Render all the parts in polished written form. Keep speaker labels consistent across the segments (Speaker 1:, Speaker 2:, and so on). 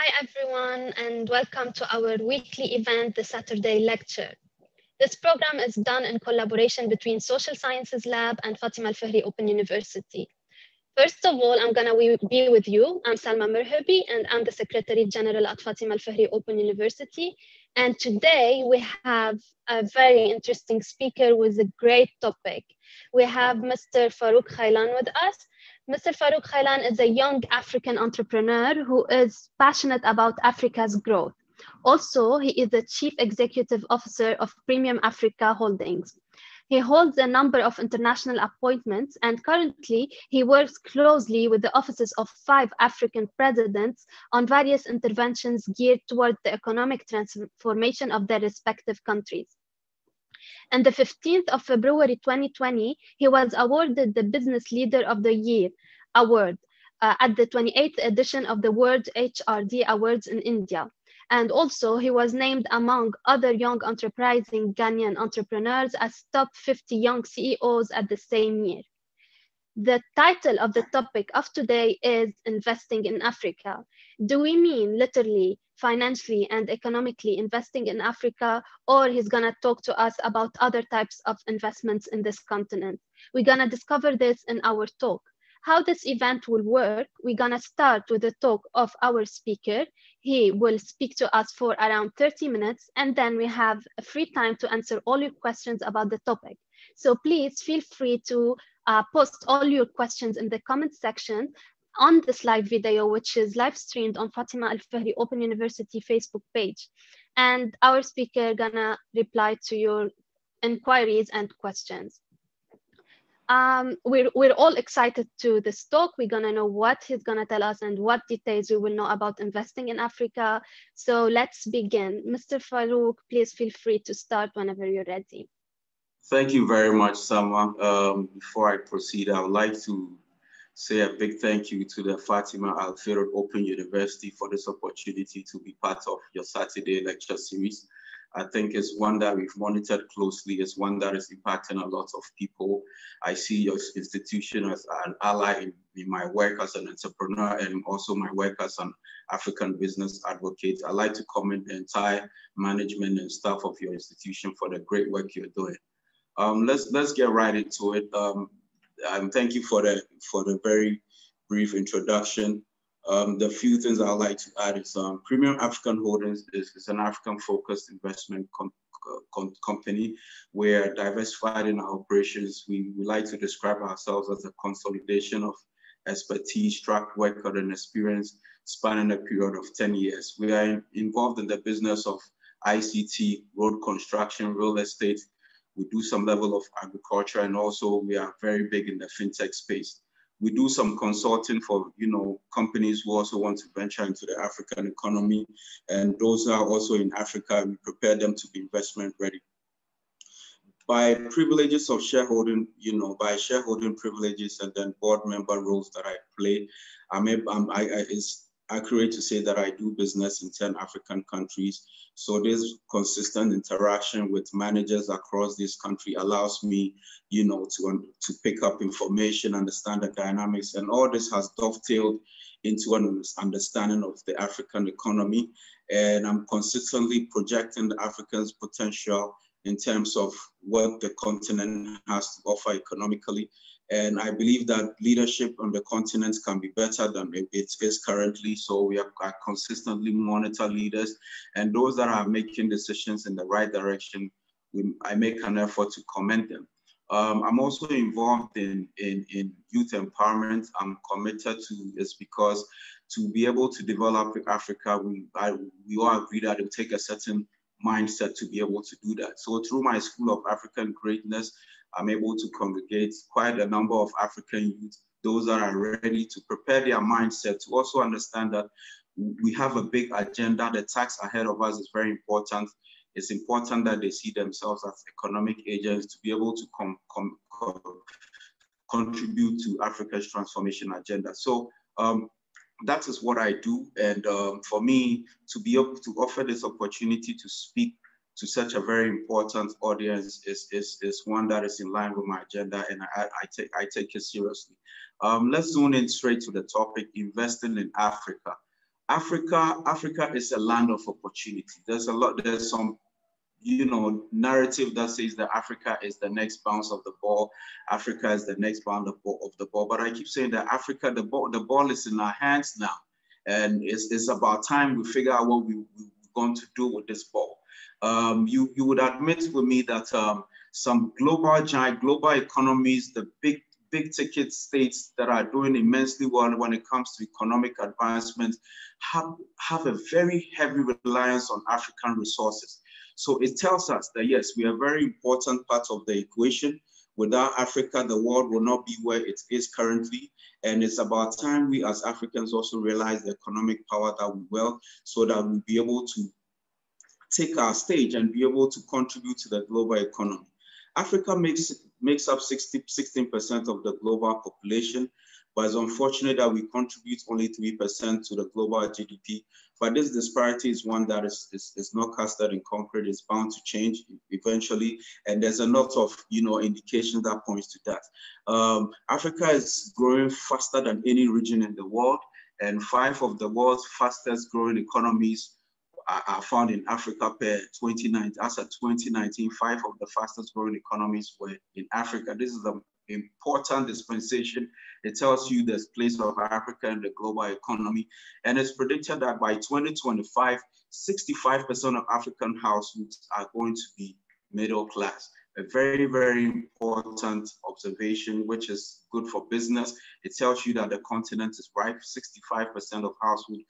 Speaker 1: Hi everyone, and welcome to our weekly event, the Saturday Lecture. This program is done in collaboration between Social Sciences Lab and Fatima Al Fahri Open University. First of all, I'm gonna be with you. I'm Salma Merhabi, and I'm the Secretary General at Fatima Al Fahri Open University. And today we have a very interesting speaker with a great topic. We have Mr. Farouk Khailann with us. Mr. Farouk Khailann is a young African entrepreneur who is passionate about Africa's growth. Also, he is the Chief Executive Officer of Premium Africa Holdings. He holds a number of international appointments, and currently he works closely with the offices of 5 African presidents on various interventions geared toward the economic transformation of their respective countries. On the 15th of February 2020, he was awarded the Business Leader of the Year award at the 28th edition of the World HRD Awards in India. And also, he was named among other young enterprising Ghanaian entrepreneurs as top 50 young CEOs at the same year. The title of the topic of today is Investing in Africa. Do we mean literally, financially, and economically investing in Africa, or he's gonna talk to us about other types of investments in this continent? We're gonna discover this in our talk. How this event will work, we're gonna start with the talk of our speaker. He will speak to us for around 30 minutes, and then we have a free time to answer all your questions about the topic. So please feel free to post all your questions in the comment section on this live video, which is live streamed on Fatima Al Fahri Open University Facebook page. And our speaker gonna reply to your inquiries and questions. We're all excited to this talk. We're gonna know what he's gonna tell us and what details we will know about investing in Africa. So let's begin. Mr. Farouk, please feel free to start whenever you're ready.
Speaker 2: Thank you very much, Salma. Before I proceed, I would like to say a big thank you to the Fatima Al Fahri Open University for this opportunity to be part of your Saturday lecture series. I think it's one that we've monitored closely. It's one that is impacting a lot of people. I see your institution as an ally in my work as an entrepreneur and also my work as an African business advocate. I'd like to commend the entire management and staff of your institution for the great work you're doing. Let's get right into it. Thank you for the very brief introduction. The few things I'd like to add is Premium African Holdings is an African-focused investment company. We're diversified in our operations. We like to describe ourselves as a consolidation of expertise, track record, and experience spanning a period of 10 years. We are involved in the business of ICT, road construction, real estate. We do some level of agriculture, and also we are very big in the fintech space. We do some consulting for companies who also want to venture into the African economy, and those who are also in Africa, we prepare them to be investment ready. By privileges of shareholding, by shareholding privileges and then board member roles that I play, it's accurate to say that I do business in 10 African countries. So this consistent interaction with managers across this country allows me, to pick up information, understand the dynamics, and all this has dovetailed into an understanding of the African economy. And I'm consistently projecting the Africans' potential in terms of what the continent has to offer economically. And I believe that leadership on the continent can be better than it is currently. So we are consistently monitor leaders, and those that are making decisions in the right direction, I make an effort to commend them. I'm also involved in youth empowerment. I'm committed to this because to be able to develop Africa, we all agree that it will take a certain mindset to be able to do that. So through my School of African Greatness, I'm able to congregate quite a number of African youth, those that are ready to prepare their mindset to also understand that we have a big agenda. The task ahead of us is very important. It's important that they see themselves as economic agents to be able to contribute to Africa's transformation agenda. So that is what I do. And for me to be able to offer this opportunity to speak to such a very important audience is one that is in line with my agenda, and I take it seriously. Let's zoom in straight to the topic, investing in Africa. Africa is a land of opportunity. There's some, narrative that says that Africa is the next bounce of the ball. Africa is the next bounce of the ball. But I keep saying that Africa, the ball is in our hands now. And it's about time we figure out what we're going to do with this ball. You would admit with me that some global economies, the big ticket states that are doing immensely well when it comes to economic advancement have a very heavy reliance on African resources. So it tells us that yes, we are a very important part of the equation. Without Africa, the world will not be where it is currently. And it's about time we as Africans also realize the economic power that we wield, so that we'll be able to take our stage and be able to contribute to the global economy. Africa makes up 16% of the global population, but it's unfortunate that we contribute only 3% to the global GDP. But this disparity is one that is not casted in concrete. It's bound to change eventually, and there's a lot of indications that points to that. Africa is growing faster than any region in the world, and 5 of the world's fastest growing economies are found in Africa per 2019. As of 2019, 5 of the fastest growing economies were in Africa. This is an important dispensation. It tells you the place of Africa in the global economy. And it's predicted that by 2025, 65% of African households are going to be middle class. A very, very important observation, which is good for business. It tells you that the continent is ripe. 65% of households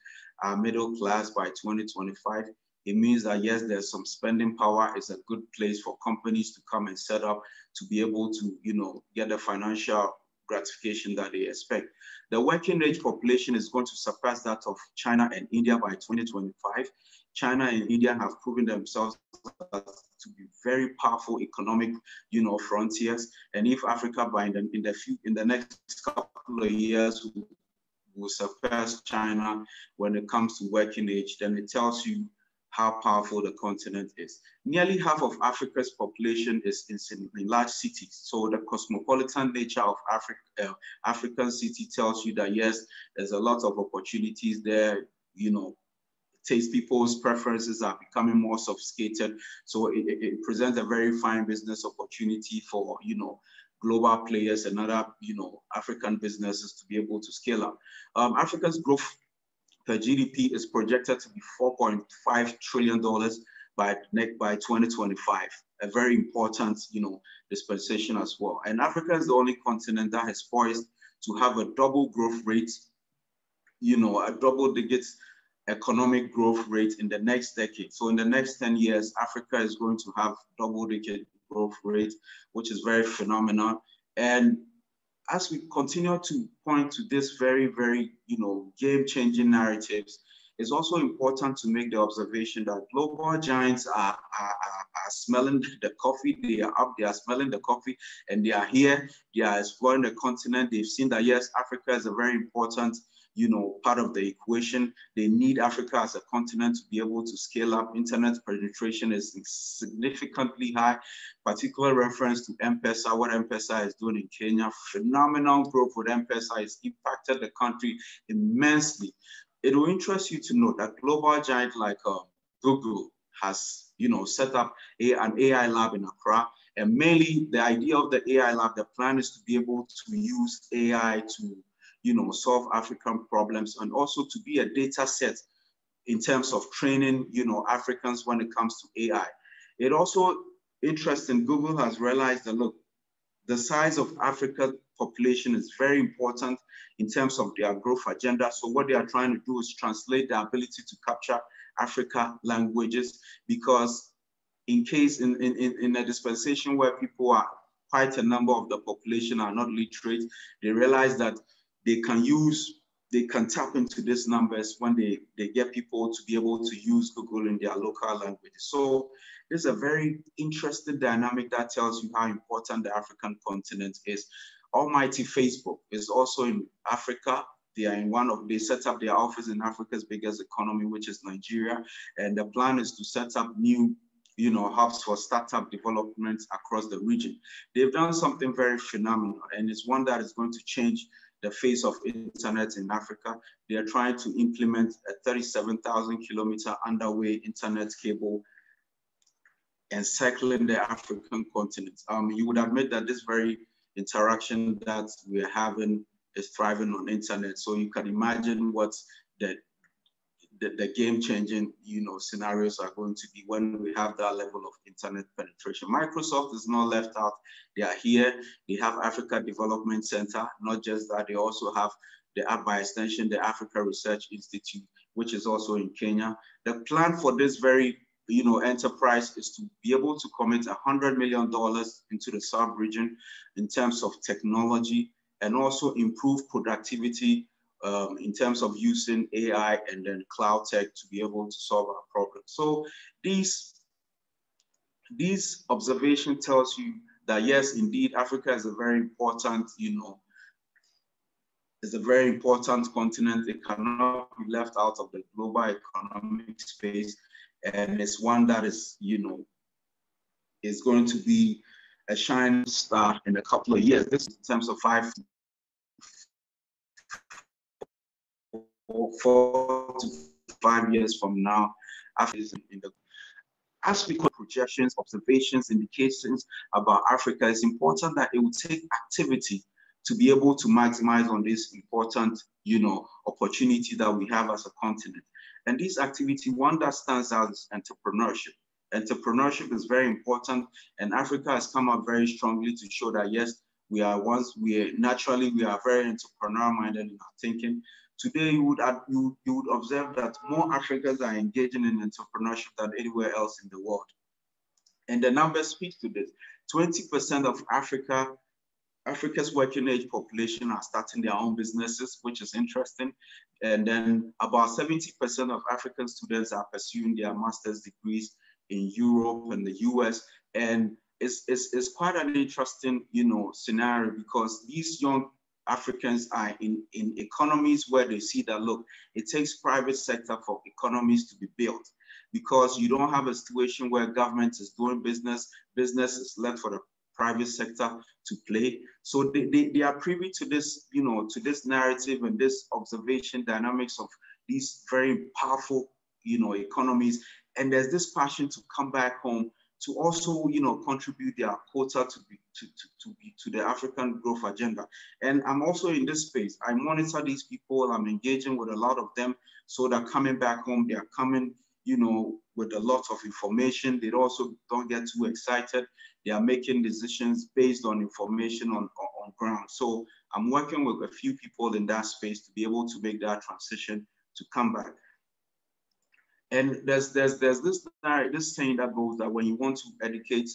Speaker 2: are middle class by 2025. It means that yes, there's some spending power. It's a good place for companies to come and set up to be able to, get the financial gratification that they expect. The working age population is going to surpass that of China and India by 2025. China and India have proven themselves to be very powerful economic, frontiers. And if Africa in the next couple of years will surpass China when it comes to working age, then it tells you how powerful the continent is. Nearly half of Africa's population is in large cities. So the cosmopolitan nature of African city tells you that yes, there's a lot of opportunities there. Taste people's preferences are becoming more sophisticated. So it presents a very fine business opportunity for, global players and other, African businesses to be able to scale up. Africa's growth per GDP is projected to be $4.5 trillion by 2025. A very important, dispensation as well. And Africa is the only continent that has poised to have a double growth rate, a double-digit economic growth rate in the next decade. So in the next 10 years, Africa is going to have double-digit growth rate, which is very phenomenal. And as we continue to point to this very, very, game-changing narratives, it's also important to make the observation that global giants are smelling the coffee. They are up, they are smelling the coffee, and they are here. They are exploring the continent. They've seen that, yes, Africa is a very important, part of the equation. They need Africa as a continent to be able to scale up. Internet penetration is significantly high. Particular reference to M-Pesa, what M-Pesa is doing in Kenya. Phenomenal growth with M-Pesa has impacted the country immensely. It will interest you to know that global giant like Google has, set up an AI lab in Accra. And mainly the idea of the AI lab, the plan is to be able to use AI to solve African problems, and also to be a data set in terms of training, Africans when it comes to AI. It also interesting, Google has realized that, look, the size of Africa's population is very important in terms of their growth agenda. So what they are trying to do is translate the ability to capture Africa languages, because in case in a dispensation where people are, quite a number of the population are not literate, they realize that they can tap into these numbers when they get people to be able to use Google in their local language. So this is a very interesting dynamic that tells you how important the African continent is. Almighty Facebook is also in Africa. They set up their office in Africa's biggest economy, which is Nigeria. And the plan is to set up new, hubs for startup development across the region. They've done something very phenomenal, and it's one that is going to change the face of internet in Africa. They are trying to implement a 37,000 kilometer underway internet cable encircling the African continent. You would admit that this very interaction that we are having is thriving on internet. So you can imagine what the game-changing, scenarios are going to be when we have that level of internet penetration. Microsoft is not left out. They are here. They have Africa Development Center. Not just that, they also have by extension, the Africa Research Institute, which is also in Kenya. The plan for this very enterprise is to be able to commit $100 million into the sub-region in terms of technology, and also improve productivity in terms of using AI and then cloud tech to be able to solve our problems. So these observation tells you that yes, indeed, Africa is a very important, is a very important continent. It cannot be left out of the global economic space. And it's one that is, is going to be a shining star in a couple of years. This is in terms of 4 to 5 years from now. As we call projections, observations, indications about Africa, it's important that it will take activity to be able to maximize on this important, opportunity that we have as a continent. And this activity, one that stands out is entrepreneurship. Entrepreneurship is very important, and Africa has come up very strongly to show that yes, we are very entrepreneur-minded in our thinking. Today, you would observe that more Africans are engaging in entrepreneurship than anywhere else in the world. And the numbers speak to this. 20% of Africa's working age population are starting their own businesses, which is interesting. And then about 70% of African students are pursuing their master's degrees in Europe and the US. And it's quite an interesting, scenario, because these young Africans are in economies where they see that, look, it takes private sector for economies to be built, because you don't have a situation where government is doing business is left for the private sector to play. So they are privy to this, to this narrative and this observation dynamics of these very powerful, economies. And there's this passion to come back home to also, contribute their quota to the African growth agenda. And I'm also in this space. I monitor these people. I'm engaging with a lot of them. So they're coming back home. They're coming, with a lot of information. They also don't get too excited. They are making decisions based on information on ground. So I'm working with a few people in that space to be able to make that transition to come back. And there's this saying that goes that when you want to educate,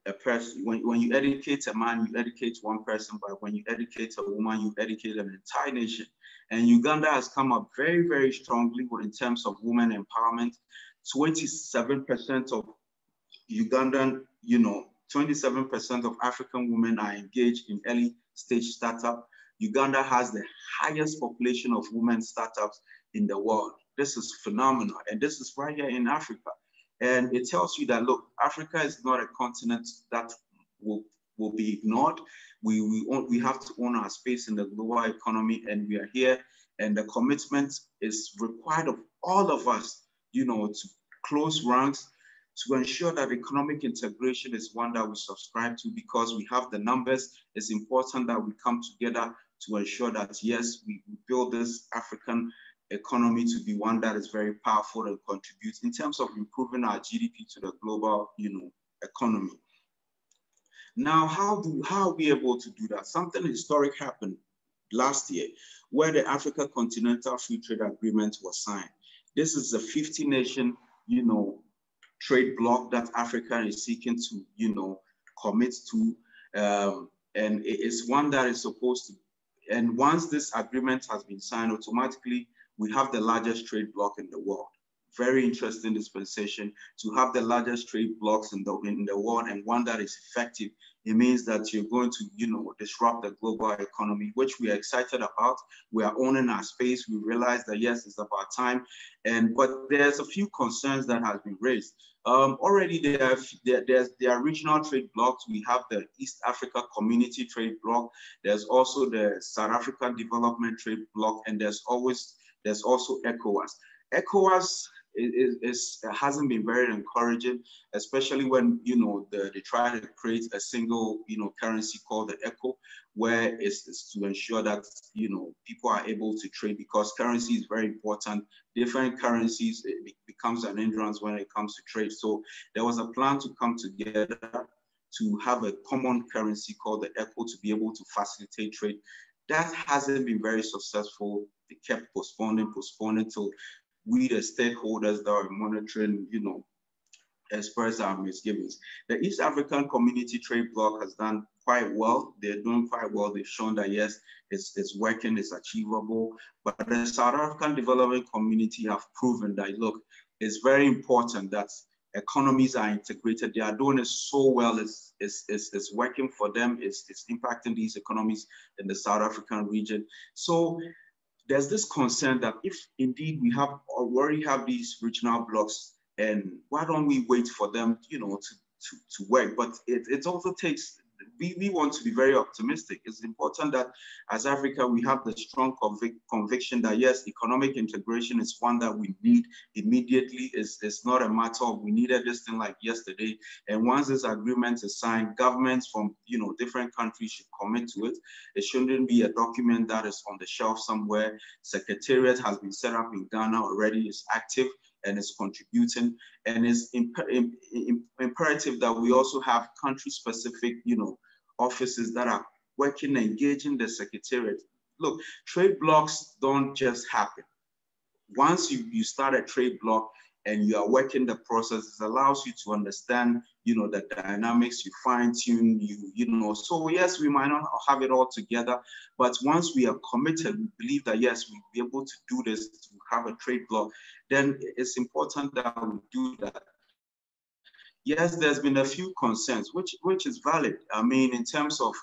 Speaker 2: a person, when you educate a man, you educate one person, but when you educate a woman, you educate an entire nation. And Uganda has come up very, very strongly in terms of women empowerment. 27% of Ugandan, 27% of African women are engaged in early stage startup. Uganda has the highest population of women startups in the world. This is phenomenal. And this is right here in Africa. And it tells you that, look, Africa is not a continent that will be ignored. We have to own our space in the global economy, and we are here. And the commitment is required of all of us, to close ranks, to ensure that economic integration is one that we subscribe to, because we have the numbers. It's important that we come together to ensure that, yes, we build this African economy to be one that is very powerful and contributes in terms of improving our GDP to the global, economy. Now, how are we able to do that? Something historic happened last year where the Africa Continental Free Trade Agreement was signed. This is a 50-nation, trade bloc that Africa is seeking to, commit to. And it's one that is supposed to, and once this agreement has been signed, automatically we have the largest trade bloc in the world. very interesting dispensation to have the largest trade blocks in the world, and one that is effective. It means that you're going to, disrupt the global economy, which we are excited about. We are owning our space. We realize that, yes, it's about time. But there's a few concerns that have been raised. Already there are regional trade blocks. We have the East Africa Community Trade Bloc. There's also the South African Development Trade Bloc, and there's also ECOWAS. ECOWAS hasn't been very encouraging, especially when they try to create a single currency called the ECO, where it's to ensure that people are able to trade, because currency is very important. Different currencies, it becomes an hindrance when it comes to trade. So there was a plan to come together to have a common currency called the ECO to be able to facilitate trade. That hasn't been very successful. They kept postponing till we, the stakeholders that are monitoring, express our misgivings. The East African Community Trade Bloc has done quite well. They're doing quite well. They've shown that, yes, it's working, it's achievable. But the South African Development Community have proven that, look, it's very important that economies are integrated. They are doing it so well. It's working for them. It's impacting these economies in the South African region. So there's this concern that if indeed we already have these regional blocks, and why don't we wait for them, to work? But it also takes, we want to be very optimistic. It's important that as Africa, we have the strong conviction that, yes, economic integration is one that we need immediately. It's not a matter of we needed this thing like yesterday. And once this agreement is signed, governments from different countries should commit to it. It shouldn't be a document that is on the shelf somewhere. Secretariat has been set up in Ghana already, is active and is contributing, and it's imperative that we also have country-specific, offices that are working, engaging the secretariat. Look, trade blocks don't just happen. Once you start a trade block and you are working the process, it allows you to understand, the dynamics, you fine-tune, so yes, we might not have it all together, but once we are committed, we believe that, yes, we'll be able to do this, to have a trade block, then it's important that we do that. Yes, there's been a few concerns, which is valid. I mean, in terms of,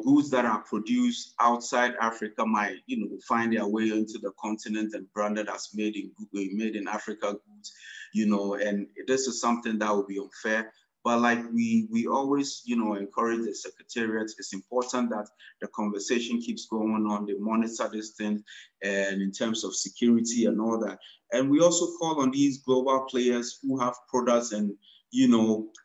Speaker 2: goods that are produced outside Africa might, find their way into the continent and branded as made in Africa goods, and this is something that would be unfair. But like we always, encourage the secretariat. It's important that the conversation keeps going on. They monitor this thing, and in terms of security and all that. And we also call on these global players who have products and,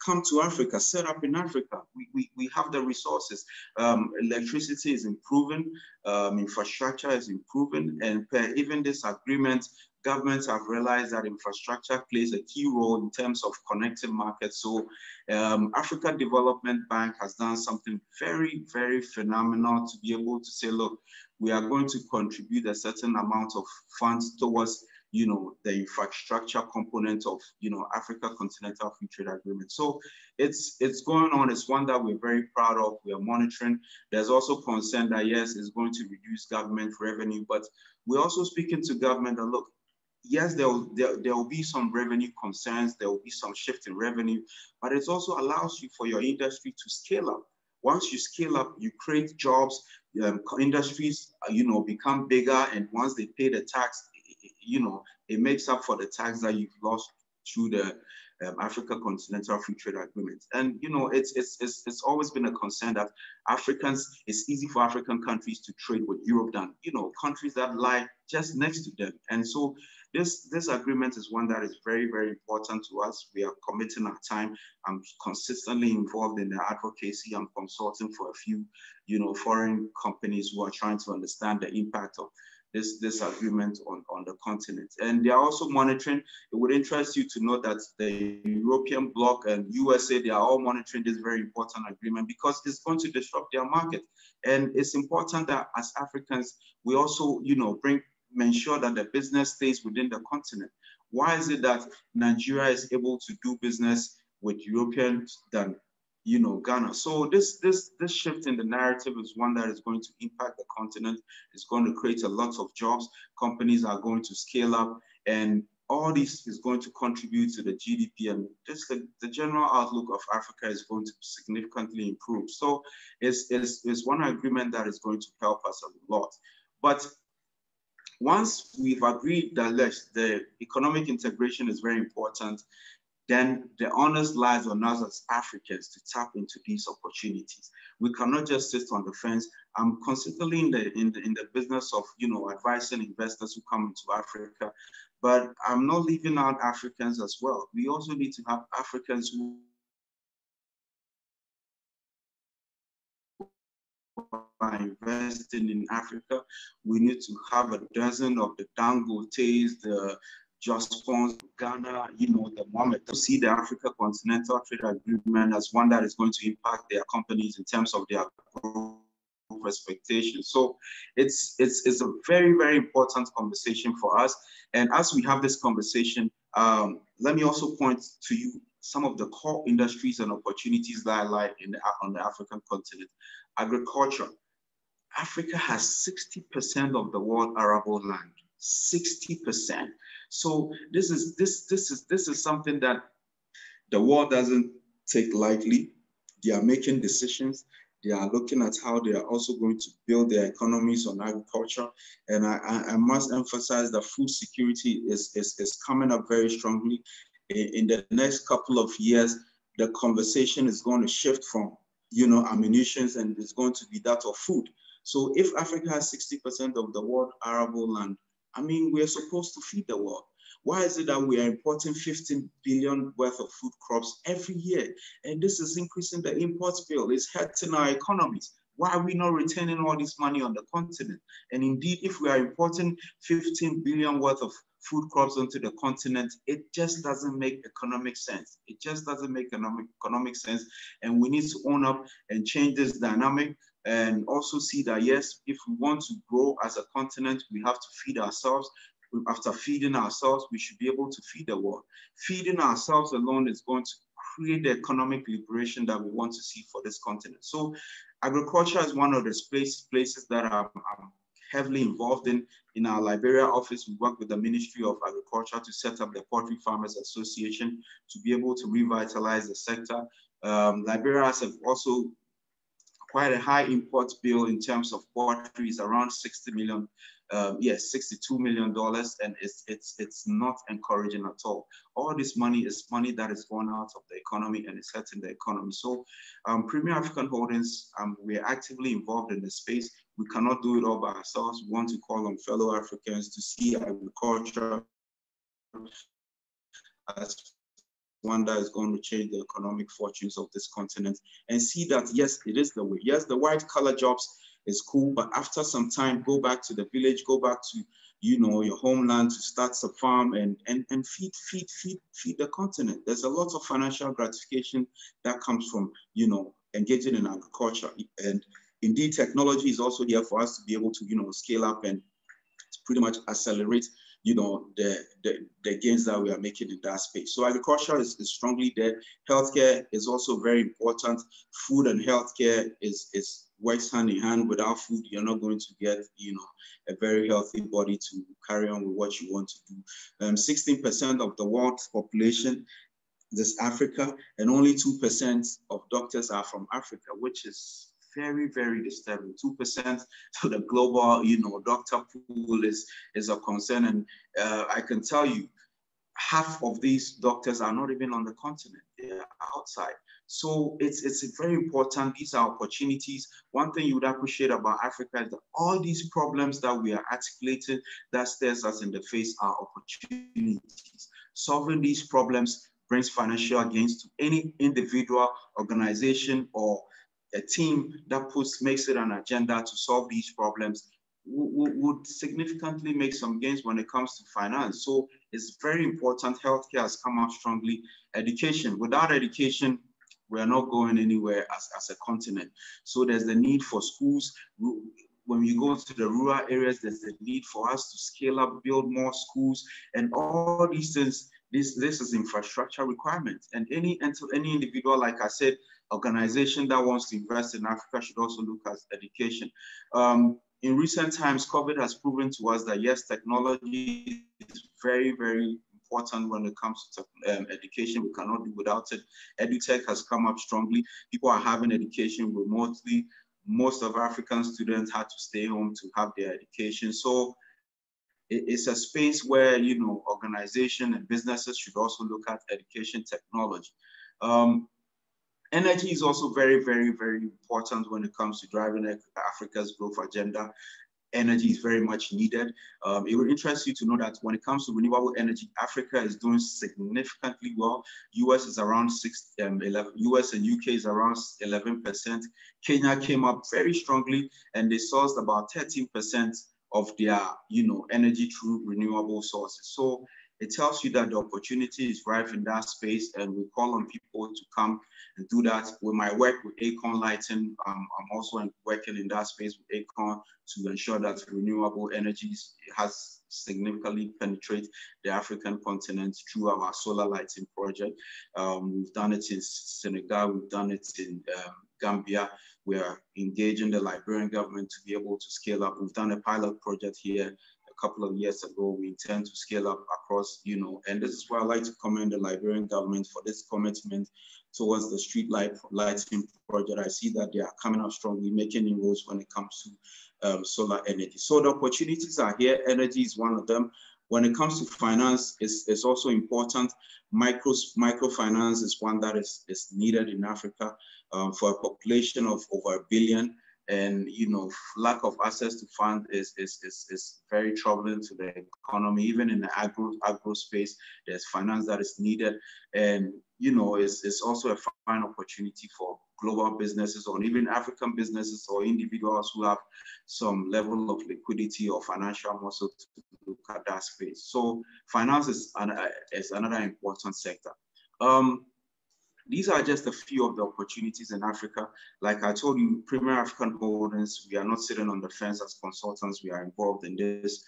Speaker 2: come to Africa, set up in Africa. We have the resources. Electricity is improving, infrastructure is improving, and even this agreement, governments have realized that infrastructure plays a key role in terms of connecting markets. So African Development Bank has done something very, very phenomenal to be able to say, look, we are going to contribute a certain amount of funds towards the infrastructure component of, Africa Continental Free Trade Agreement. So it's going on. It's one that we're very proud of. We are monitoring. There's also concern that, yes, it's going to reduce government revenue, but we're also speaking to government that, look, yes, there will be some revenue concerns. There will be some shift in revenue, but it also allows you for your industry to scale up. Once you scale up, you create jobs, industries, become bigger, and once they pay the tax, it makes up for the tax that you've lost through the Africa Continental Free Trade Agreement. And, it's always been a concern that it's easy for African countries to trade with Europe than, countries that lie just next to them. And so this agreement is one that is very, very important to us. We are committing our time. I'm consistently involved in the advocacy. I'm consulting for a few, foreign companies who are trying to understand the impact of this agreement on the continent. And they are also monitoring. It would interest you to know that the European bloc and USA, they are all monitoring this very important agreement because it's going to disrupt their market. And it's important that as Africans, we also, ensure that the business stays within the continent. Why is it that Nigeria is able to do business with Europeans than you know, Ghana. So this shift in the narrative is one that is going to impact the continent. It's going to create a lot of jobs. Companies are going to scale up, and all this is going to contribute to the GDP, and just the general outlook of Africa is going to significantly improve. So it's one agreement that is going to help us a lot. But once we've agreed that the economic integration is very important, then the onus lies on us as Africans to tap into these opportunities. We cannot just sit on the fence. I'm constantly in the business of, you know, advising investors who come into Africa, but I'm not leaving out Africans as well. We also need to have Africans who are investing in Africa. We need to have a dozen of the Dangotes, the Just Funds, Ghana, you know, the moment to see the Africa Continental Trade Agreement as one that is going to impact their companies in terms of their growth expectations. So it's a very, very important conversation for us. And as we have this conversation, let me also point to you some of the core industries and opportunities that lie on the African continent. Agriculture. Africa has 60% of the world arable land. 60%. So this is something that the world doesn't take lightly. They are making decisions. They are looking at how they are also going to build their economies on agriculture. And I must emphasize that food security is coming up very strongly. In the next couple of years, the conversation is going to shift from, you know, ammunition, and it's going to be that of food. So if Africa has 60% of the world arable land, I mean, we are supposed to feed the world. Why is it that we are importing 15 billion worth of food crops every year? And this is increasing the import bill. It's hurting our economies. Why are we not retaining all this money on the continent? And indeed, if we are importing 15 billion worth of food crops onto the continent, it just doesn't make economic sense. It just doesn't make economic sense. And we need to own up and change this dynamic, and also see that, yes, if we want to grow as a continent, we have to feed ourselves. After feeding ourselves, we should be able to feed the world. Feeding ourselves alone is going to create the economic liberation that we want to see for this continent. So agriculture is one of the places that I'm heavily involved in. In our Liberia office, we work with the Ministry of Agriculture to set up the Poultry Farmers Association to be able to revitalize the sector. Liberia has also quite a high import bill in terms of poultry, is around $62 million, and it's not encouraging at all. All this money is money that is going out of the economy and it's hurting the economy. So Premier African Holdings, we are actively involved in the space. We cannot do it all by ourselves. We want to call on fellow Africans to see agriculture as one that is going to change the economic fortunes of this continent, and see that, yes, it is the way. Yes, the white collar jobs is cool, but after some time, go back to the village, go back to, you know, your homeland to start a farm and feed the continent. There's a lot of financial gratification that comes from, you know, engaging in agriculture. And indeed, technology is also here for us to be able to, you know, scale up and pretty much accelerate, you know, the gains that we are making in that space. So agriculture is strongly there. Healthcare is also very important. Food and healthcare works hand in hand. Without food, you're not going to get, you know, a very healthy body to carry on with what you want to do. 16% of the world's population is Africa, and only 2% of doctors are from Africa, which is very, very disturbing. 2% to the global, you know, doctor pool is a concern. And I can tell you, half of these doctors are not even on the continent, they're outside. So it's very important. These are opportunities. One thing you would appreciate about Africa is that all these problems that we are articulating that stares us in the face are opportunities. Solving these problems brings financial gains to any individual, organization, or a team that makes it an agenda to solve these problems. Would significantly make some gains when it comes to finance. So it's very important. Healthcare has come out strongly. Education. Without education, we are not going anywhere as a continent. So there's the need for schools. When you go to the rural areas, there's the need for us to scale up, build more schools, and all these things, This is infrastructure requirement, and any individual, like I said, organization that wants to invest in Africa should also look at education. In recent times, COVID has proven to us that yes, technology is very, very important when it comes to education. We cannot do without it. EduTech has come up strongly. People are having education remotely. Most of African students had to stay home to have their education. So it's a space where, you know, organizations and businesses should also look at education technology. Energy is also very, very, very important when it comes to driving Africa's growth agenda. Energy is very much needed. It will interest you to know that when it comes to renewable energy, Africa is doing significantly well. US is around 11, US and UK is around 11%. Kenya came up very strongly, and they sourced about 13% of their, you know, energy through renewable sources. So it tells you that the opportunity is ripe in that space, and we call on people to come and do that. With my work with Akon Lighting, I'm also working in that space with Akon to ensure that renewable energies has significantly penetrate the African continent through our solar lighting project. We've done it in Senegal, we've done it in Gambia. We are engaging the Liberian government to be able to scale up. We've done a pilot project here a couple of years ago. We intend to scale up across, you know, and this is why I like to commend the Liberian government for this commitment towards the street lighting project. I see that they are coming up strongly, making inroads when it comes to solar energy. So the opportunities are here. Energy is one of them. When it comes to finance, it's also important. Microfinance is one that is needed in Africa for a population of over 1 billion. And, you know, lack of access to fund is very troubling to the economy. Even in the agro space, there's finance that is needed. And, you know, it's also a fine opportunity for global businesses or even African businesses or individuals who have some level of liquidity or financial muscle to look at that space. So finance is another important sector. These are just a few of the opportunities in Africa. Like I told you, Premier African Holdings, we are not sitting on the fence as consultants. We are involved in this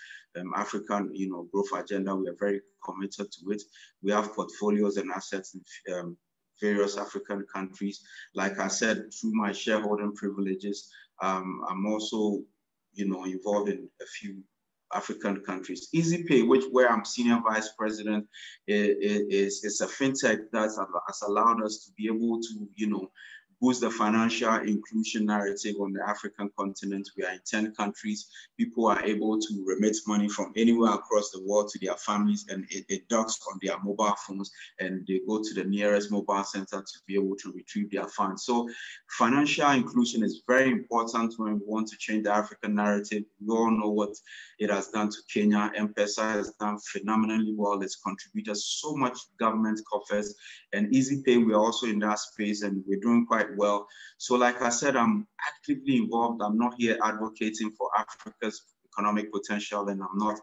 Speaker 2: African, you know, growth agenda. We are very committed to it. We have portfolios and assets in various African countries. Like I said, through my shareholding privileges, I'm also, you know, involved in a few African countries. EasyPay, where I'm senior vice president, is a fintech that has allowed us to be able to, you know, boost the financial inclusion narrative on the African continent. We are in 10 countries. People are able to remit money from anywhere across the world to their families, and it docks on their mobile phones, and they go to the nearest mobile center to be able to retrieve their funds. So financial inclusion is very important when we want to change the African narrative. We all know what it has done to Kenya. M-Pesa has done phenomenally well. It's contributed so much to government coffers, and EasyPay, we're also in that space, and we're doing quite well. So like I said, I'm actively involved. I'm not here advocating for Africa's economic potential, and I'm not,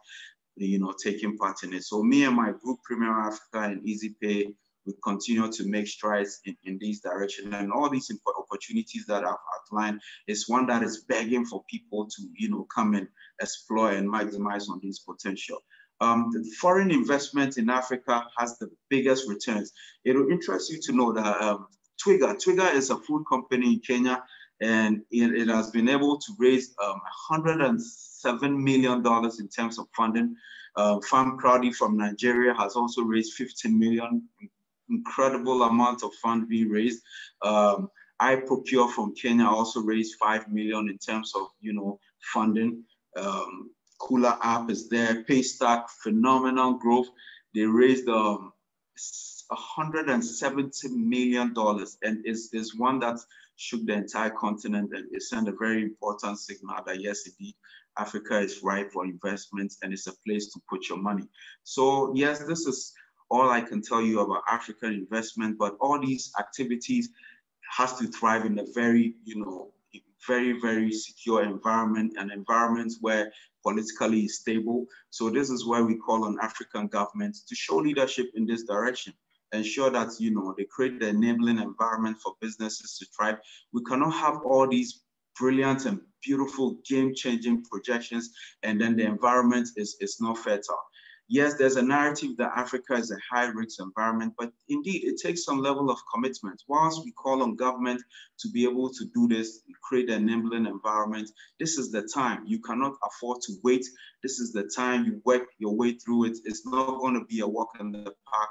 Speaker 2: you know, taking part in it. So me and my group, Premier Africa and EasyPay, we continue to make strides in this direction. And all these opportunities that I've outlined is one that is begging for people to, you know, come and explore and maximize on this potential. The foreign investment in Africa has the biggest returns. It will interest you to know that Twiga is a food company in Kenya, and it has been able to raise $107 million in terms of funding. Farm Crowdy from Nigeria has also raised 15 million, incredible amount of funds being raised. I Procure from Kenya also raised 5 million in terms of, you know, funding. Cooler app is there. Paystack, phenomenal growth. They raised $170 million, and is one that shook the entire continent, and it sent a very important signal that yes, indeed, Africa is ripe for investment and it's a place to put your money. So yes, this is all I can tell you about African investment, but all these activities has to thrive in a very, you know, very, very secure environment, an environment where politically is stable. So this is where we call on African governments to show leadership in this direction. Ensure that, you know, they create the enabling environment for businesses to thrive. We cannot have all these brilliant and beautiful game-changing projections, and then the environment is not fertile. Yes, there's a narrative that Africa is a high-risk environment, but indeed it takes some level of commitment. Whilst we call on government to be able to do this, create an enabling environment, this is the time. You cannot afford to wait. This is the time you work your way through it. It's not going to be a walk in the park.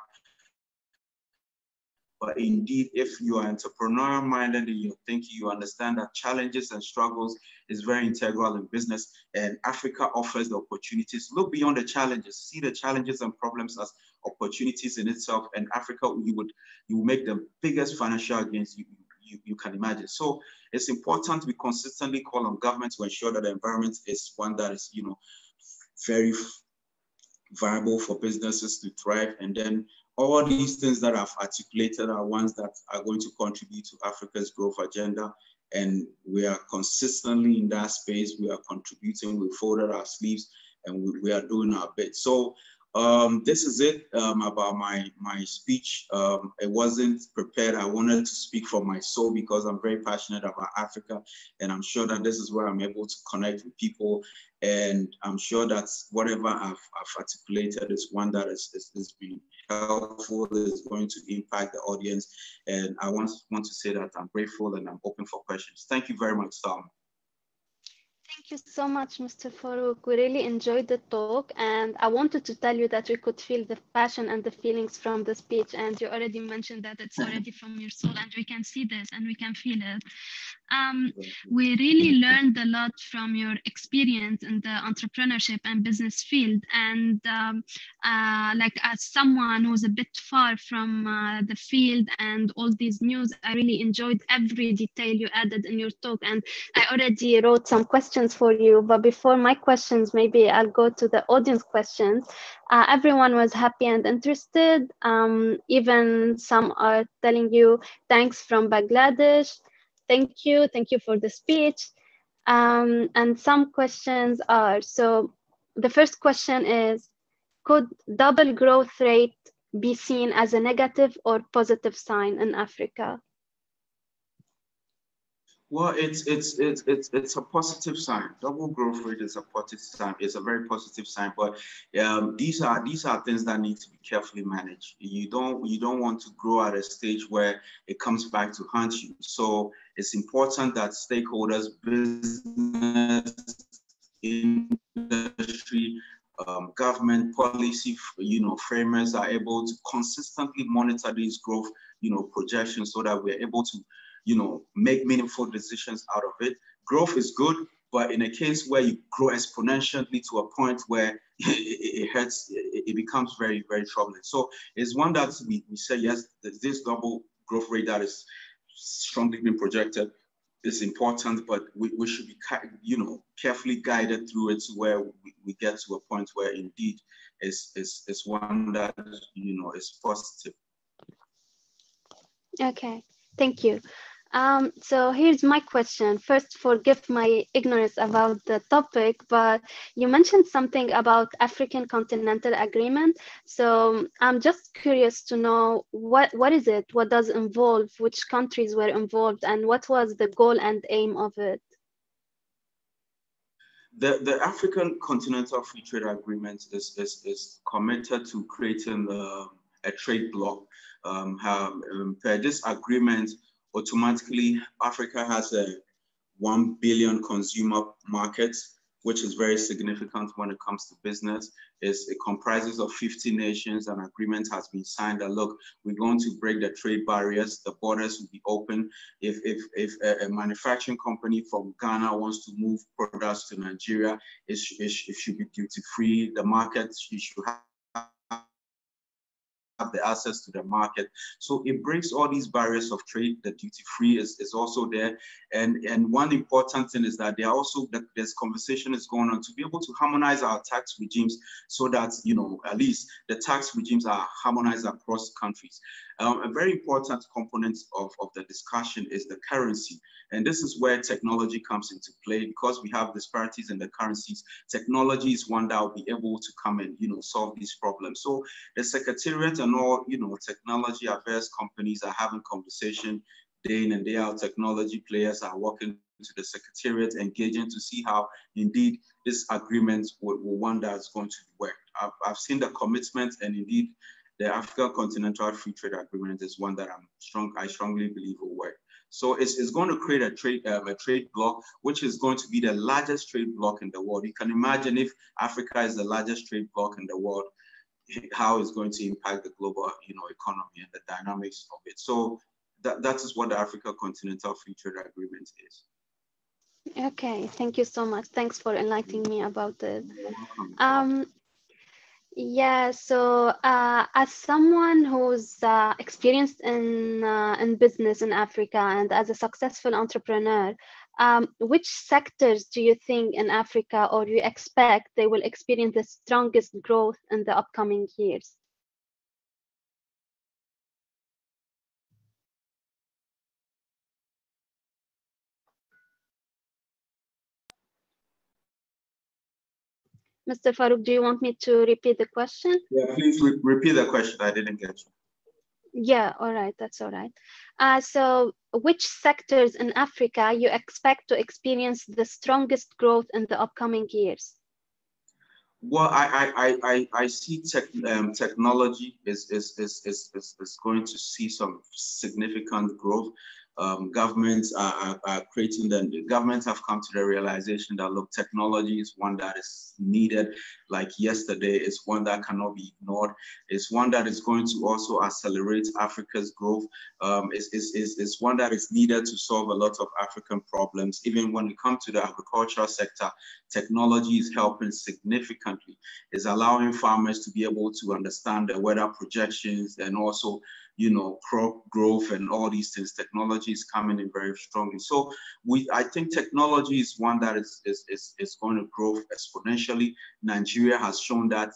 Speaker 2: But indeed, if you are entrepreneurial minded and you're thinking, you understand that challenges and struggles is very integral in business, and Africa offers the opportunities. Look beyond the challenges, see the challenges and problems as opportunities in itself. And Africa, you will make the biggest financial gains you can imagine. So it's important we consistently call on government to ensure that the environment is one that is, very viable for businesses to thrive. And then all these things that I've articulated are ones that are going to contribute to Africa's growth agenda. And we are consistently in that space. We are contributing, we folded our sleeves, and we are doing our bit. So this is it about my speech. It wasn't prepared. I wanted to speak from my soul because I'm very passionate about Africa. And I'm sure that this is where I'm able to connect with people. And I'm sure that whatever I've articulated is one that is being helpful, is going to impact the audience. And I want to say that I'm grateful and I'm open for questions. Thank you very much, Tom.
Speaker 1: Thank you so much, Mr. Farouk. We really enjoyed the talk, and I wanted to tell you that we could feel the passion and the feelings from the speech, and you already mentioned that it's already from your soul, and we can see this and we can feel it. We really learned a lot from your experience in the entrepreneurship and business field, and like as someone who's a bit far from the field and all these news, I really enjoyed every detail you added in your talk, and I already wrote some questions for you, but before my questions, maybe I'll go to the audience questions. Everyone was happy and interested. Even some are telling you thanks from Bangladesh. Thank you for the speech. And some questions are, so the first question is, could double growth rate be seen as a negative or positive sign in Africa?
Speaker 2: Well, it's a positive sign. Double growth rate is a positive sign. It's a very positive sign. But these are things that need to be carefully managed. You don't want to grow at a stage where it comes back to haunt you. So it's important that stakeholders, business, industry, government policy, framers are able to consistently monitor these growth, projections so that we're able to make meaningful decisions out of it. Growth is good, but in a case where you grow exponentially to a point where it hurts, it becomes very, very troubling. So it's one that we say, yes, this double growth rate that is strongly being projected is important, but we should be, carefully guided through it to where we get to a point where indeed it's one that, is positive.
Speaker 1: Okay, thank you. So here's my question. First, forgive my ignorance about the topic, but you mentioned something about African Continental Agreement. So I'm just curious to know what is it? What does it involve? Which countries were involved? And what was the goal and aim of it?
Speaker 2: The African Continental Free Trade Agreement is committed to creating a trade bloc. Per this agreement, automatically, Africa has a 1 billion consumer market, which is very significant when it comes to business. It comprises of 50 nations. An agreement has been signed that, look, we're going to break the trade barriers. The borders will be open. If a manufacturing company from Ghana wants to move products to Nigeria, it should be duty-free. The market should have the access to the market. So it breaks all these barriers of trade. The duty-free is also there. And one important thing is that this conversation is going on to be able to harmonize our tax regimes so that, at least the tax regimes are harmonized across countries. A very important component of the discussion is the currency. And this is where technology comes into play. Because we have disparities in the currencies, technology is one that will be able to come and, solve these problems. So the Secretariat and all, technology affairs companies are having conversation day in and day out. Technology players are working to the Secretariat, engaging to see how indeed this agreement will one that's going to work. I've seen the commitment, and indeed the African Continental Free Trade Agreement is one that I strongly believe will work. So it's going to create a trade bloc, which is going to be the largest trade bloc in the world. You can imagine if Africa is the largest trade bloc in the world, how it's going to impact the global, economy and the dynamics of it. So that is what the Africa Continental Free Trade Agreement is.
Speaker 1: Okay, thank you so much. Thanks for enlightening me about it. Yeah, so as someone who's experienced in business in Africa and as a successful entrepreneur, which sectors do you think in Africa, or you expect they will experience the strongest growth in the upcoming years? Mr. Farouk, do you want me to repeat the question?
Speaker 2: Yeah, please repeat the question. I didn't get you.
Speaker 1: Yeah, all right, that's all right. So which sectors in Africa you expect to experience the strongest growth in the upcoming years?
Speaker 2: Well, I see technology is going to see some significant growth. Governments are creating them. Governments have come to the realization that, look, technology is one that is needed. Like yesterday, it's one that cannot be ignored. It's one that is going to also accelerate Africa's growth. It's one that is needed to solve a lot of African problems. Even when it comes to the agricultural sector, technology is helping significantly. It's allowing farmers to be able to understand the weather projections and also, crop growth and all these things. Technology is coming in very strongly. So I think technology is one that is going to grow exponentially. Nigeria has shown that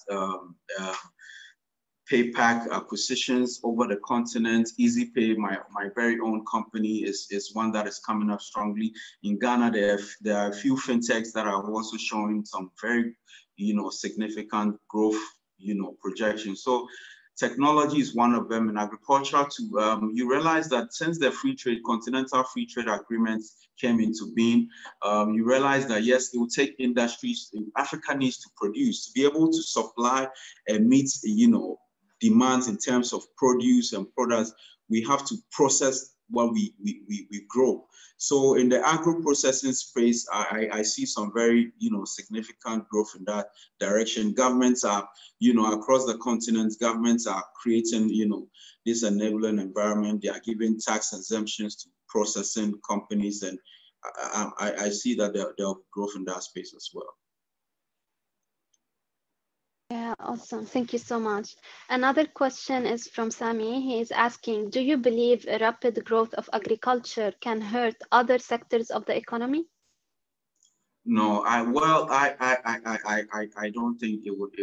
Speaker 2: PayPack acquisitions over the continent. EasyPay, my very own company, is one that is coming up strongly. In Ghana, there are a few fintechs that are also showing some very, significant growth, projections. So technology is one of them. In agriculture too, you realize that since the Continental Free Trade Agreements came into being, you realize that yes, it will take industries. Africa needs to produce to be able to supply and meet, demands in terms of produce and products. We have to process what we grow. So in the agro-processing space, I see some very, significant growth in that direction. Governments are, across the continent, governments are creating, this enabling environment. They are giving tax exemptions to processing companies. And I see that there'll be growth in that space as well.
Speaker 1: Yeah, awesome. Thank you so much. Another question is from Sami. He is asking, do you believe a rapid growth of agriculture can hurt other sectors of the economy?
Speaker 2: No, I don't think it would.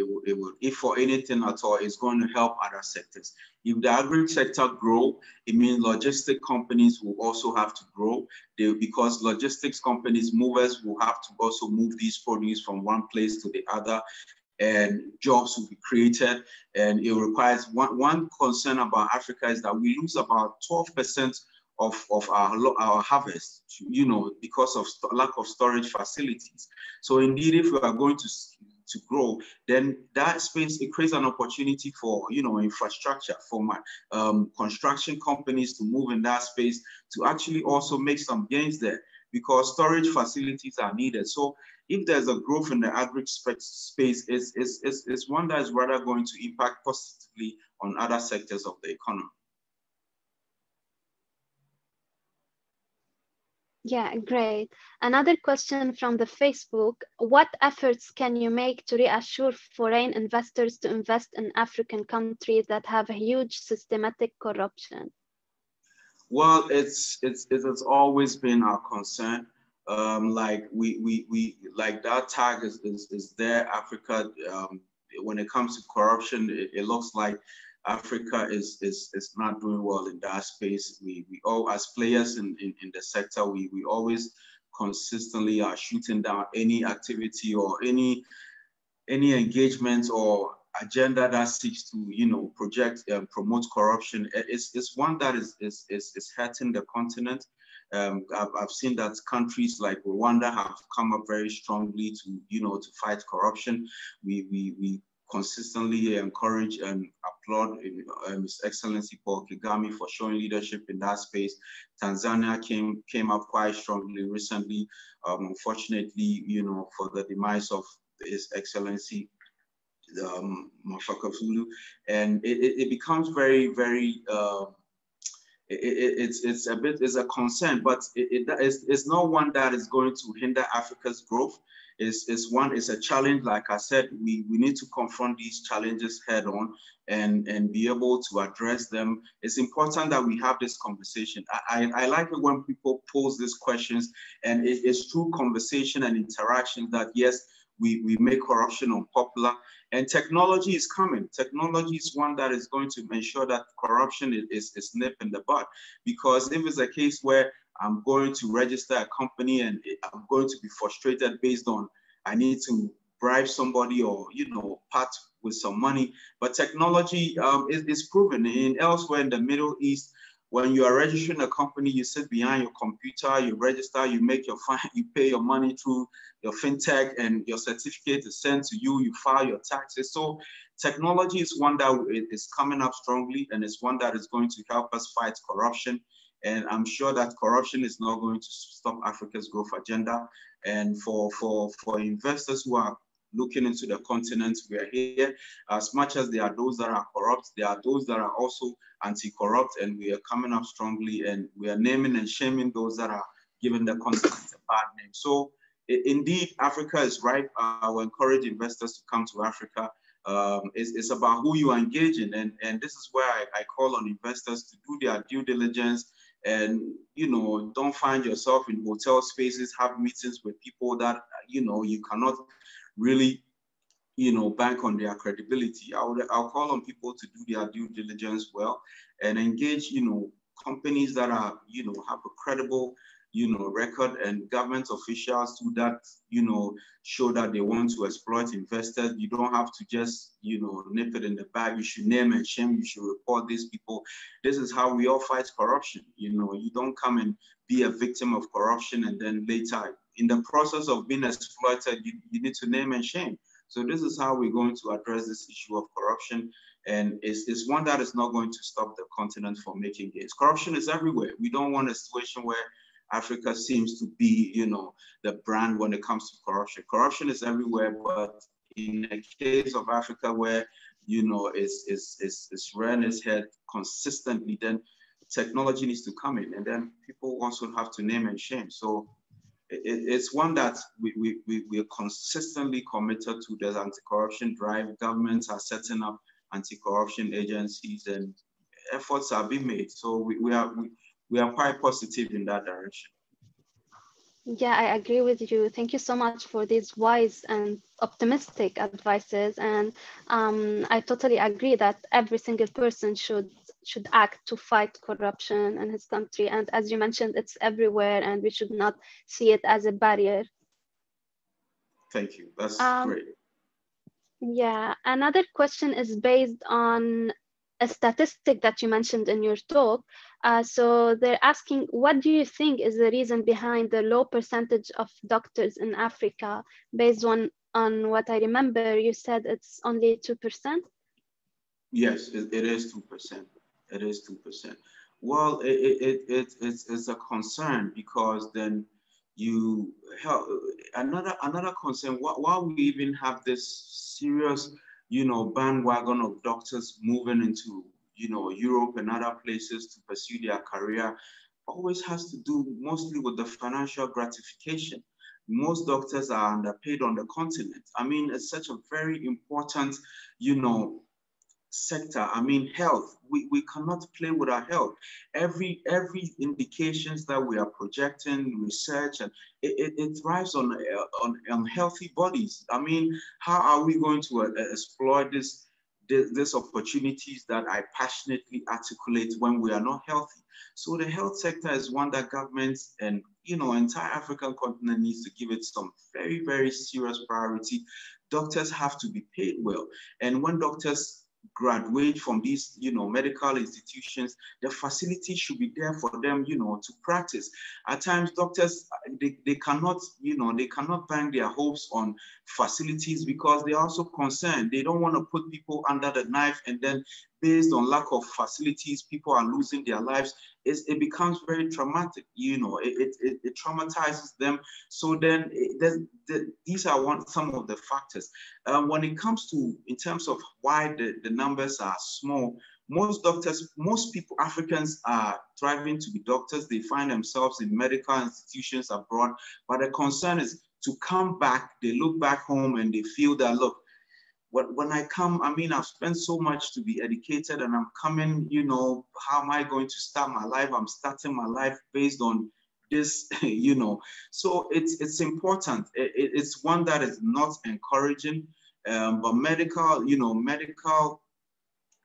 Speaker 2: If for anything at all, it's going to help other sectors. If the agri sector grow, it means logistic companies will also have to grow. Because logistics companies, movers will have to also move these produce from one place to the other, and jobs will be created. And it requires one concern about Africa is that we lose about 12% of our harvest, because of lack of storage facilities. So indeed, if we are going to grow, then that space, it creates an opportunity for, infrastructure, for my construction companies to move in that space to actually also make some gains there, because storage facilities are needed. So if there's a growth in the agri space, it's one that is rather going to impact positively on other sectors of the economy.
Speaker 1: Yeah, great. Another question from the Facebook. What efforts can you make to reassure foreign investors to invest in African countries that have a huge systematic corruption?
Speaker 2: Well, it's always been our concern. Like like that tag is there. Africa, when it comes to corruption, it looks like Africa is not doing well in that space. We all, as players in the sector, we always consistently are shooting down any activity or any engagement or agenda that seeks to, you know, project and promote corruption is one that is hurting the continent. I've seen that countries like Rwanda have come up very strongly to, you know, to fight corruption. We consistently encourage and applaud His Excellency Paul Kagame for showing leadership in that space. Tanzania came up quite strongly recently, unfortunately, you know, for the demise of His Excellency Mafaka Zulu, and it becomes very, very. It's a concern, but it's not one that is going to hinder Africa's growth. It's a challenge. Like I said, we need to confront these challenges head on and be able to address them. It's important that we have this conversation. I like it when people pose these questions, and it's through conversation and interaction that, yes, we make corruption unpopular. And technology is coming. Technology is one that is going to ensure that corruption is nipped in the bud. Because if it's a case where I'm going to register a company and I'm going to be frustrated based on I need to bribe somebody or, you know, part with some money. But technology is proven. Elsewhere in the Middle East, when you are registering a company, you sit behind your computer, you register, you make your fine, you pay your money through your fintech, and your certificate is sent to you, you file your taxes. So technology is one that is coming up strongly, and it's one that is going to help us fight corruption. And I'm sure that corruption is not going to stop Africa's growth agenda. And for investors who are looking into the continent, we are here. As much as there are those that are corrupt, there are those that are also anti-corrupt, and we are coming up strongly, and we are naming and shaming those that are giving the continent a bad name. So indeed, Africa is ripe. I will encourage investors to come to Africa. It's about who you are engaging, and this is where I call on investors to do their due diligence. And, you know, don't find yourself in hotel spaces, have meetings with people that, you know, you cannot really, you know, bank on their credibility. I'll call on people to do their due diligence well and engage, you know, companies that are, you know, have a credible, you know, record, and government officials who that, you know, show that they want to exploit investors. You don't have to just, you know, nip it in the bag. You should name and shame. You should report these people. This is how we all fight corruption. You know, you don't come and be a victim of corruption and then later, in the process of being exploited, you need to name and shame. So this is how we're going to address this issue of corruption. And it's one that is not going to stop the continent from making gains. Corruption is everywhere. We don't want a situation where Africa seems to be, you know, the brand when it comes to corruption. Corruption is everywhere, but in the case of Africa, where, you know, it's ran its head consistently, then technology needs to come in, and then people also have to name and shame. So it's one that we are consistently committed to. There's anti-corruption drive. Governments are setting up anti-corruption agencies, and efforts are being made. So we are quite positive in that direction.
Speaker 1: Yeah, I agree with you. Thank you so much for these wise and optimistic advices. And I totally agree that every single person should act to fight corruption in his country. And as you mentioned, it's everywhere, and we should not see it as a barrier.
Speaker 2: Thank you. That's great.
Speaker 1: Yeah, another question is based on a statistic that you mentioned in your talk. So they're asking, what do you think is the reason behind the low percentage of doctors in Africa? Based on what I remember, you said it's only 2%? Yes,
Speaker 2: it is 2%. It is 2%. Well, it's a concern, because then you have another concern. While we even have this serious, you know, bandwagon of doctors moving into, you know, Europe and other places to pursue their career, always has to do mostly with the financial gratification. Most doctors are underpaid on the continent. I mean, it's such a very important, you know, sector. I mean, health, we cannot play with our health. Every indications that we are projecting, research, and it thrives on healthy bodies. I mean, how are we going to exploit these opportunities that I passionately articulate when we are not healthy? So the health sector is one that governments and, you know, entire African continent needs to give it some very, very serious priority. doctors have to be paid well. And when doctors graduate from these, medical institutions, the facility should be there for them, to practice. At times, doctors, they cannot, they cannot bank their hopes on facilities because they're also concerned. They don't want to put people under the knife, and then based on lack of facilities, people are losing their lives. It becomes very traumatic, it traumatizes them. So then these are some of the factors. When it comes to, in terms of why the numbers are small, most doctors, most people, Africans are striving to be doctors. They find themselves in medical institutions abroad, but the concern is to come back, they look back home and they feel that, look, when I come, I mean, I've spent so much to be educated and I'm coming, how am I going to start my life? I'm starting my life based on this, So it's important. It's one that is not encouraging, but medical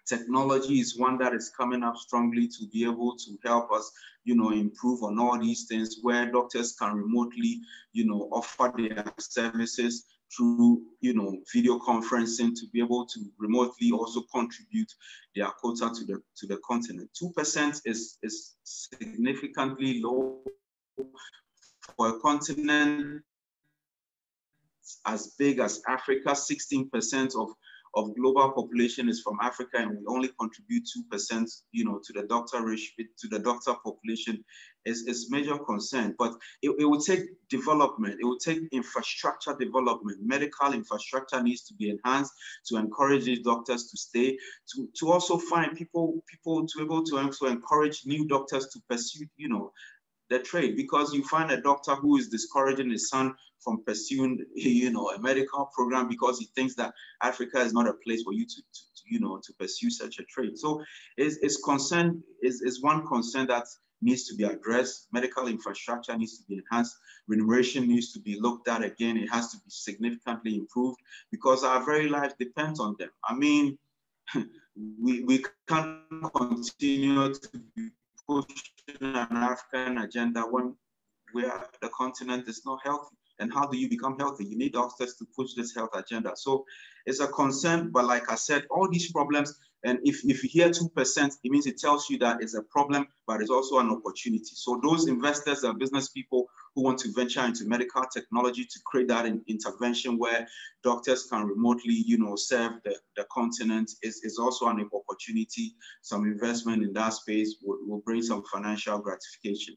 Speaker 2: technology is one that is coming up strongly to be able to help us, improve on all these things where doctors can remotely, offer their services through, video conferencing to be able to remotely also contribute their quota to the continent. 2% is significantly low for a continent as big as Africa. 16% of global population is from Africa, and we only contribute 2%, to the doctor ratio, to the doctor population is major concern. But it will take development. It will take infrastructure development. Medical infrastructure needs to be enhanced to encourage these doctors to stay, to also find people to be able to also encourage new doctors to pursue, the trade, because you find a doctor who is discouraging his son from pursuing, a medical program because he thinks that Africa is not a place for you to pursue such a trade. So it's one concern that needs to be addressed. Medical infrastructure needs to be enhanced. Remuneration needs to be looked at again. It has to be significantly improved because our very lives depend on them. I mean, we can't continue to be pushing an African agenda when the continent is not healthy. And how do you become healthy? You need doctors to push this health agenda. So it's a concern, but like I said, all these problems, and if you hear 2%, it means it tells you that it's a problem, but it's also an opportunity. So those investors and business people who want to venture into medical technology to create that intervention where doctors can remotely, serve the continent is also an opportunity. Some investment in that space will bring some financial gratification.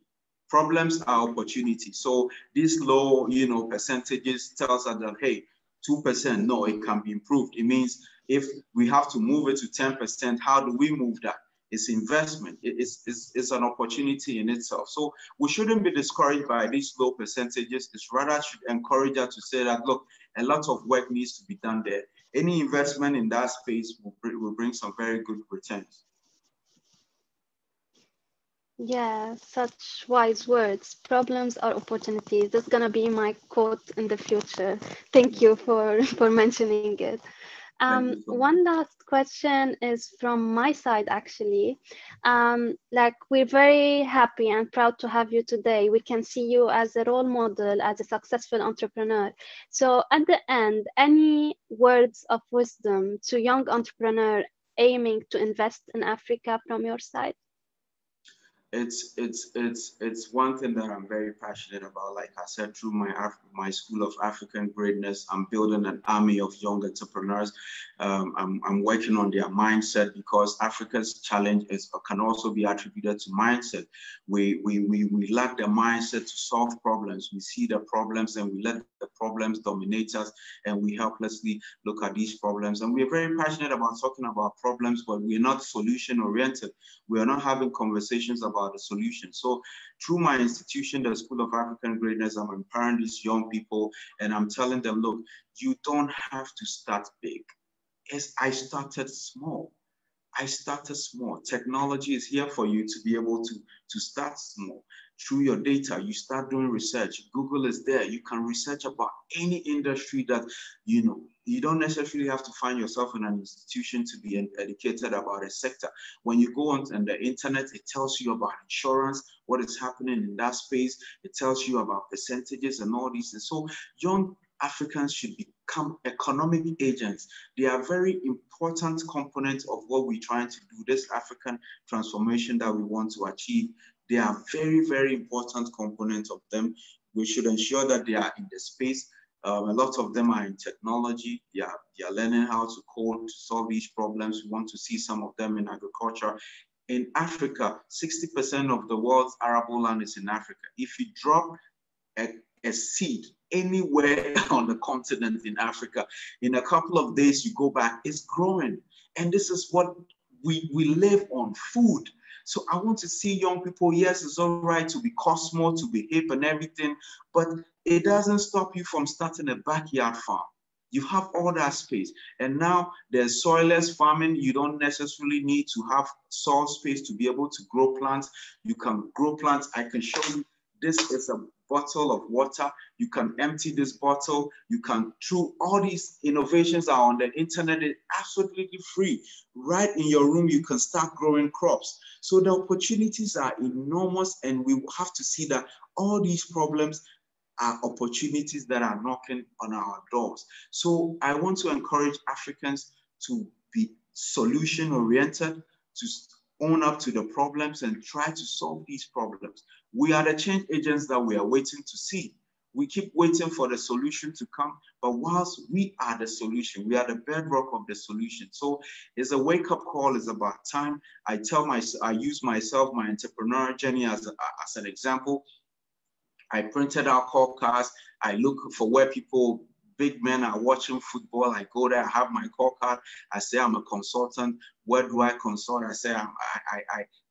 Speaker 2: Problems are opportunities. So these low, percentages tells us that, hey, 2%, no, it can be improved. It means if we have to move it to 10%, how do we move that? It's investment. It's an opportunity in itself. So we shouldn't be discouraged by these low percentages. It's rather should encourage us to say that, look, a lot of work needs to be done there. Any investment in that space will bring some very good returns.
Speaker 1: Yeah, such wise words. Problems are opportunities. That's gonna be my quote in the future. Thank you for mentioning it. One last question is from my side, actually. We're very happy and proud to have you today. We can see you as a role model, as a successful entrepreneur. So at the end, any words of wisdom to young entrepreneur aiming to invest in Africa from your side?
Speaker 2: It's one thing that I'm very passionate about. Like I said, through my School of African Greatness, I'm building an army of young entrepreneurs. I'm working on their mindset because Africa's challenge can also be attributed to mindset. We lack the mindset to solve problems. We see the problems and we let the problems dominate us, and we helplessly look at these problems. And we're very passionate about talking about problems, but we're not solution oriented. We are not having conversations about the solution. So through my institution, the School of African Greatness, I'm empowering these young people and I'm telling them, look, you don't have to start big. Yes, I started small. Technology is here for you to be able to start small. Through your data, you start doing research. Google is there. You can research about any industry that you know. You don't necessarily have to find yourself in an institution to be educated about a sector. When you go on the internet, it tells you about insurance, what is happening in that space. It tells you about percentages and all these. And so young Africans should be become economic agents. They are very important components of what we're trying to do, this African transformation that we want to achieve. They are very, very important components of them. We should ensure that they are in the space. A lot of them are in technology. They are learning how to code to solve these problems. We want to see some of them in agriculture. In Africa, 60% of the world's arable land is in Africa. If you drop a seed anywhere on the continent in Africa, in a couple of days you go back, it's growing. And this is what we live on, food. So I want to see young people, yes, it's all right to be cosmo, to be hip and everything, but it doesn't stop you from starting a backyard farm. You have all that space. And now there's soilless farming. You don't necessarily need to have soil space to be able to grow plants. You can grow plants. I can show you, this is a bottle of water. You can empty this bottle. You can, through all these innovations are on the internet, it's absolutely free. Right in your room, you can start growing crops. So the opportunities are enormous, and we have to see that all these problems are opportunities that are knocking on our doors. So I want to encourage Africans to be solution-oriented, to own up to the problems and try to solve these problems. We are the change agents that we are waiting to see. We keep waiting for the solution to come, but whilst we are the solution, we are the bedrock of the solution. So it's a wake-up call. It's about time. I use myself, my entrepreneurial journey as an example. I printed out call cards. I look for where people, big men are watching football. I go there, I have my call card. I say I'm a consultant. Where do I consult? I say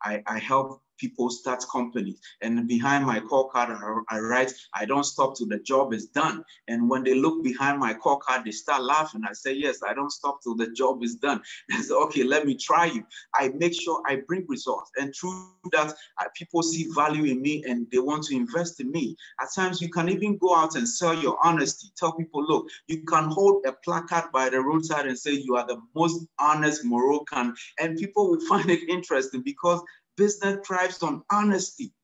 Speaker 2: I help people start companies. And behind my call card, I write, I don't stop till the job is done. And when they look behind my call card, they start laughing. I say, yes, I don't stop till the job is done. I say, okay, let me try you. I make sure I bring results. And through that, people see value in me and they want to invest in me. At times, you can even go out and sell your honesty. Tell people, look, you can hold a placard by the roadside and say you are the most honest Moroccan, and people will find it interesting because business thrives on honesty.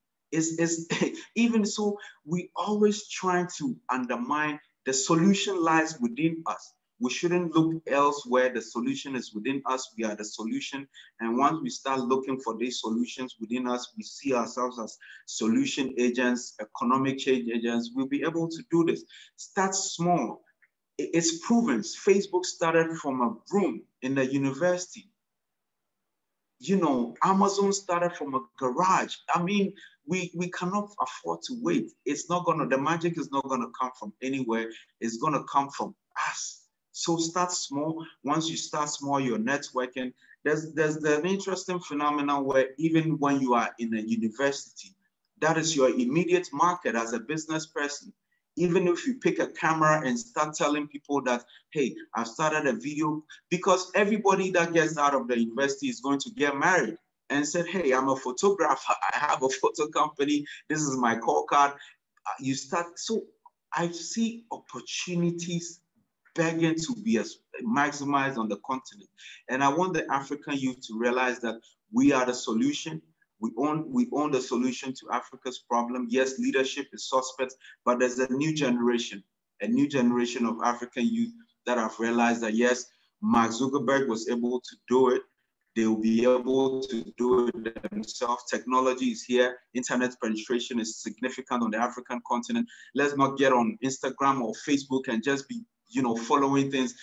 Speaker 2: Even so, we always try to undermine the solution lies within us. We shouldn't look elsewhere. The solution is within us. We are the solution. And once we start looking for these solutions within us, we see ourselves as solution agents, economic change agents. We'll be able to do this. Start small. It's proven. Facebook started from a room in the university. You know, Amazon started from a garage. I mean, we cannot afford to wait. It's not gonna, the magic is not gonna come from anywhere. It's gonna come from us. So start small. Once you start small, you're networking. There's an interesting phenomenon where even when you are in a university, that is your immediate market as a business person. Even if you pick a camera and start telling people that, hey, I've started a video, because everybody that gets out of the university is going to get married and said, hey, I'm a photographer. I have a photo company. This is my call card. You start. So I see opportunities begging to be maximized on the continent. And I want the African youth to realize that we are the solution. We own the solution to Africa's problem. Yes, leadership is suspect, but there's a new generation of African youth that have realized that, yes, Mark Zuckerberg was able to do it. They will be able to do it themselves. Technology is here. Internet penetration is significant on the African continent. Let's not get on Instagram or Facebook and just be, following things.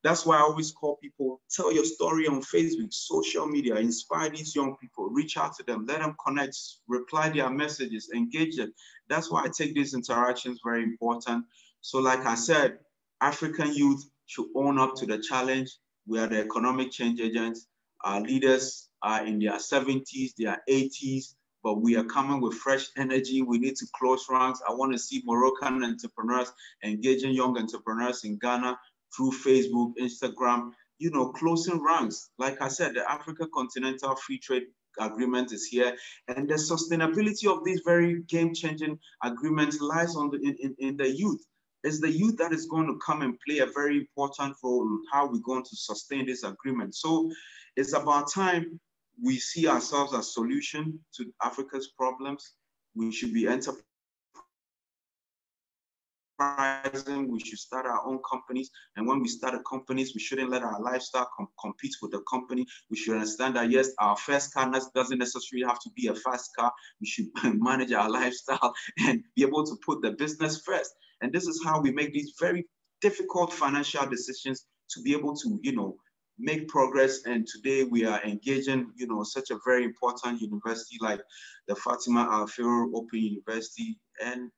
Speaker 2: That's why I always call people, tell your story on Facebook, social media, inspire these young people, reach out to them, let them connect, reply their messages, engage them. That's why I take these interactions very important. So like I said, African youth should own up to the challenge. We are the economic change agents. Our leaders are in their 70s, their 80s, but we are coming with fresh energy. We need to close ranks. I want to see Moroccan entrepreneurs engaging young entrepreneurs in Ghana through Facebook, Instagram, closing ranks. Like I said, the Africa Continental Free Trade Agreement is here, and the sustainability of these very game-changing agreements lies in the youth. It's the youth that is going to come and play a very important role in how we're going to sustain this agreement. So it's about time we see ourselves as a solution to Africa's problems. We should be enterprising enterprising, we should start our own companies. And when we start companies, we shouldn't let our lifestyle compete with the company. We should understand that, yes, our first car doesn't necessarily have to be a fast car. We should manage our lifestyle and be able to put the business first. And this is how we make these very difficult financial decisions to be able to, you know, make progress. And today we are engaging, you know, such a very important university like the Fatima Al Farouk Open University. And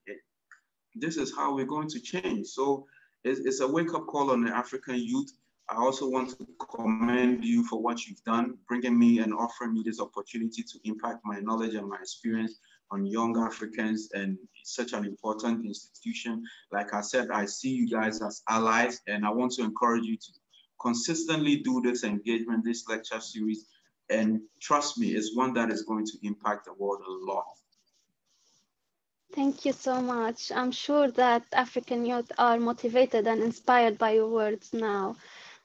Speaker 2: this is how we're going to change. So it's a wake-up call on the African youth. I also want to commend you for what you've done, bringing me and offering me this opportunity to impact my knowledge and my experience on young Africans and such an important institution. Like I said, I see you guys as allies, and I want to encourage you to consistently do this engagement, this lecture series, and trust me, it's one that is going to impact the world a lot.
Speaker 1: Thank you so much. I'm sure that African youth are motivated and inspired by your words now.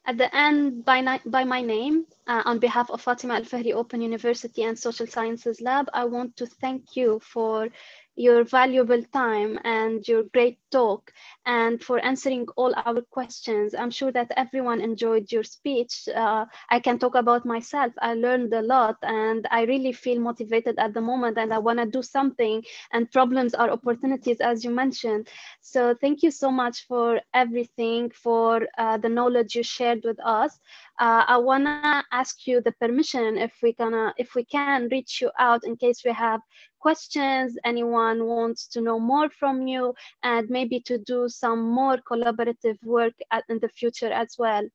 Speaker 1: At the end, by my name, on behalf of Fatima Al Fahri Open University and Social Sciences Lab, I want to thank you for your valuable time and your great talk, and for answering all our questions. I'm sure that everyone enjoyed your speech. I can talk about myself. I learned a lot, and I really feel motivated at the moment, and I want to do something, and problems are opportunities, as you mentioned. So thank you so much for everything, for the knowledge you shared with us. I want to ask you the permission if we can reach you out in case we have questions, anyone wants to know more from you, and maybe to do some more collaborative work in the future as well.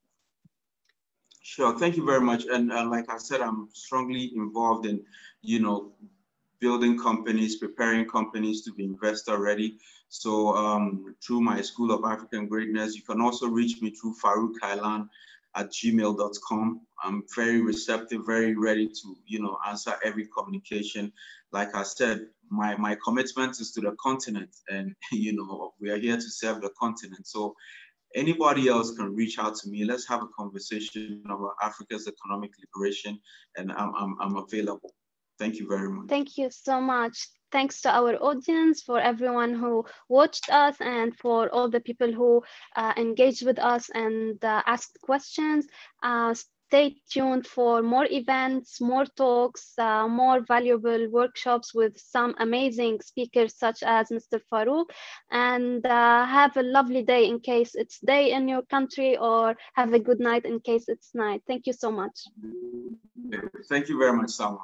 Speaker 2: Sure, thank you very much. And like I said, I'm strongly involved in, you know, building companies, preparing companies to be investor ready. So through my School of African Greatness, you can also reach me through Farouk Khailann at gmail.com. I'm very receptive, very ready to, you know, answer every communication. Like I said, my commitment is to the continent, and, you know, we are here to serve the continent. So anybody else can reach out to me. Let's have a conversation about Africa's economic liberation, and I'm available. Thank you very much.
Speaker 1: Thank you so much. Thanks to our audience, for everyone who watched us, and for all the people who engaged with us and asked questions. Stay tuned for more events, more talks, more valuable workshops with some amazing speakers such as Mr. Farouk. And have a lovely day in case it's day in your country, or have a good night in case it's night. Thank you so much.
Speaker 2: Thank you very much, Salma.